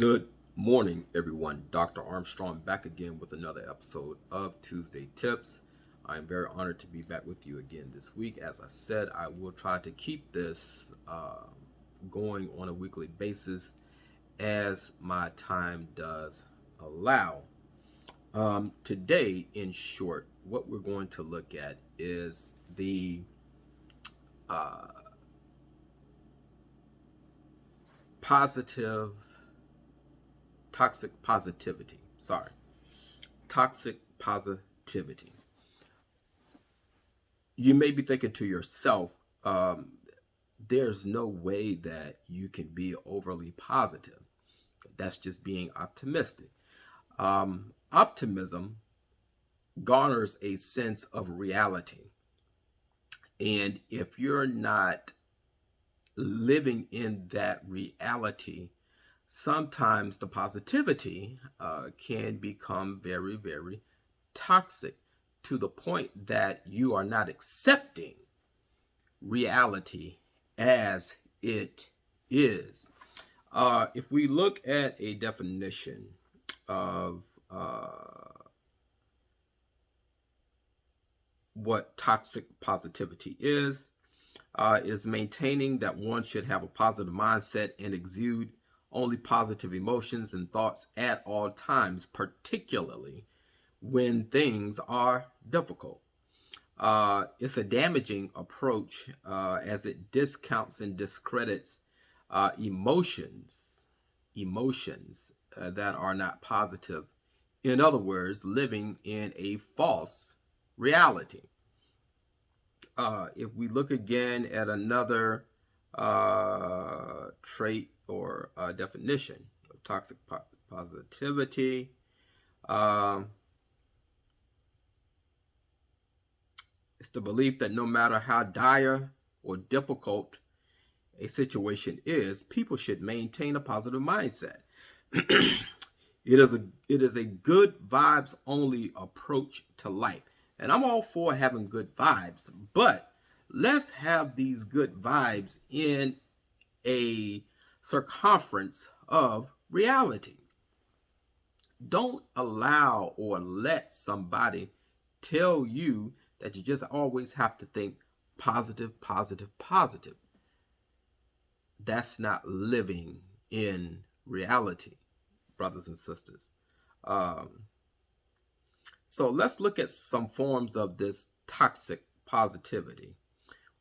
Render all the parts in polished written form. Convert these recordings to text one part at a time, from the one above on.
Good morning, everyone. Dr. Armstrong back again with another episode of Tuesday Tips. I am very honored to be back with you again this week. As I said, I will try to keep this going on a weekly basis as my time does allow. Today, in short, what we're going to look at is the uh, positive, toxic positivity. Sorry, toxic positivity. You may be thinking to yourself, there's no way that you can be overly positive. That's just being optimistic. Optimism garners a sense of reality. And if you're not living in that reality, sometimes the positivity can become very, very toxic to the point that you are not accepting reality as it is. If we look at a definition of what toxic positivity is maintaining that one should have a positive mindset and exude only positive emotions and thoughts at all times, particularly when things are difficult. It's a damaging approach as it discounts and discredits emotions that are not positive. In other words, living in a false reality. If we look again at another trait or definition of toxic positivity, um, it's the belief that no matter how dire or difficult a situation is, people should maintain a positive mindset. It is a good vibes only approach to life. And I'm all for having good vibes, but let's have these good vibes in a circumference of reality. Don't allow or let somebody tell you that you just always have to think positive, positive, positive. That's not living in reality, brothers and sisters. Um, so let's look at some forms of this toxic positivity.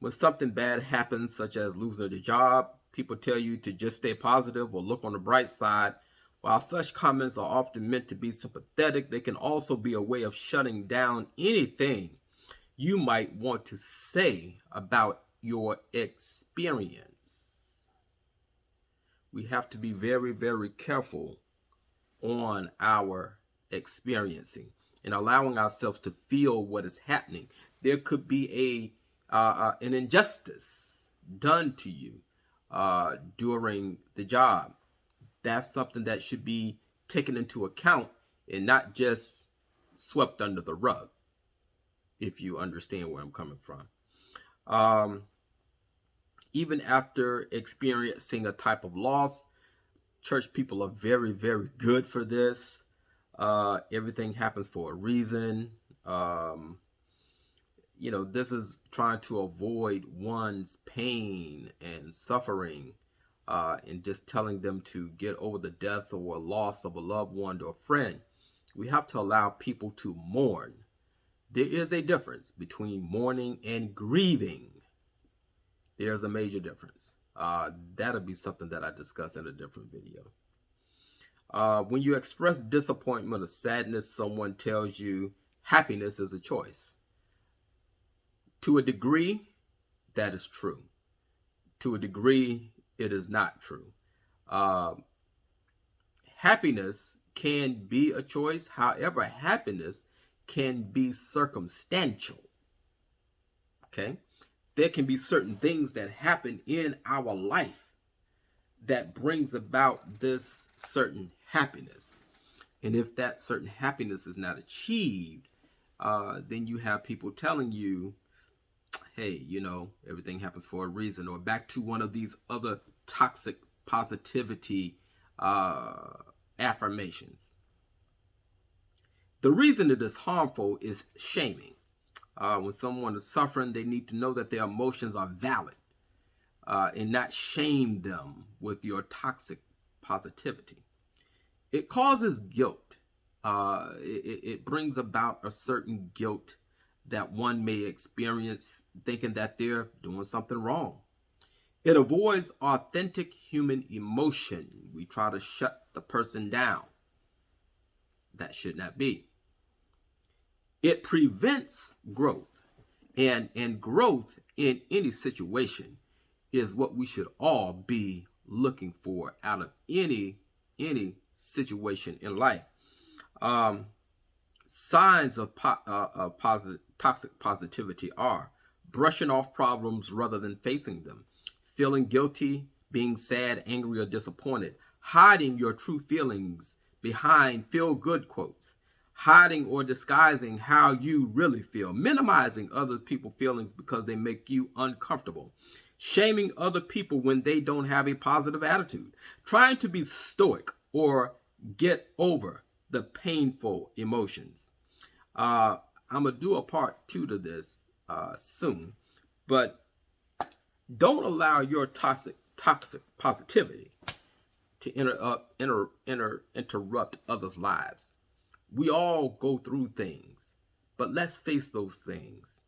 When something bad happens, such as losing a job, people tell you to just stay positive or look on the bright side. While such comments are often meant to be sympathetic, they can also be a way of shutting down anything you might want to say about your experience. We have to be very, very careful on our experiencing and allowing ourselves to feel what is happening. There could be an injustice done to you during the job. That's something that should be taken into account and not just swept under the rug, if you understand where I'm coming from. Um, Even after experiencing a type of loss, church people are very, very good for this. Everything happens for a reason. This is trying to avoid one's pain and suffering, and just telling them to get over the death or loss of a loved one or a friend. We have to allow people to mourn. There is a difference between mourning and grieving. There's a major difference. That'll be something that I discuss in a different video. When you express disappointment or sadness, someone tells you happiness is a choice. To a degree, that is true. To a degree, it is not true. Uh, Happiness can be a choice. However, happiness can be circumstantial. Okay? There can be certain things that happen in our life that brings about this certain happiness. And if that certain happiness is not achieved, then you have people telling you, hey, everything happens for a reason. Or back to one of these other toxic positivity affirmations. The reason it is harmful is shaming. When someone is suffering, they need to know that their emotions are valid and not shame them with your toxic positivity. It causes guilt. It brings about a certain guilt that one may experience thinking that they're doing something wrong. It avoids authentic human emotion. We try to shut the person down. That should not be. It prevents growth. And growth in any situation is what we should all be looking for out of any situation in life. Signs of toxic positivity are brushing off problems rather than facing them, feeling guilty, being sad, angry, or disappointed, hiding your true feelings behind feel-good quotes, hiding or disguising how you really feel, minimizing other people's feelings because they make you uncomfortable, shaming other people when they don't have a positive attitude, trying to be stoic or get over the painful emotions. I'm going to do a part 2 to this soon, but don't allow your toxic positivity to interrupt others' lives. We all go through things, but let's face those things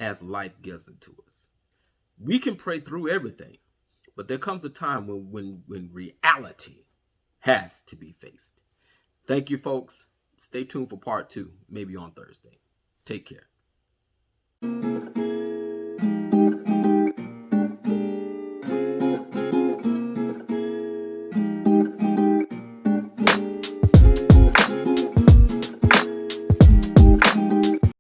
as life gives it to us. We can pray through everything, but there comes a time when reality has to be faced. Thank you, folks. Stay tuned for part 2, maybe on Thursday. Take care.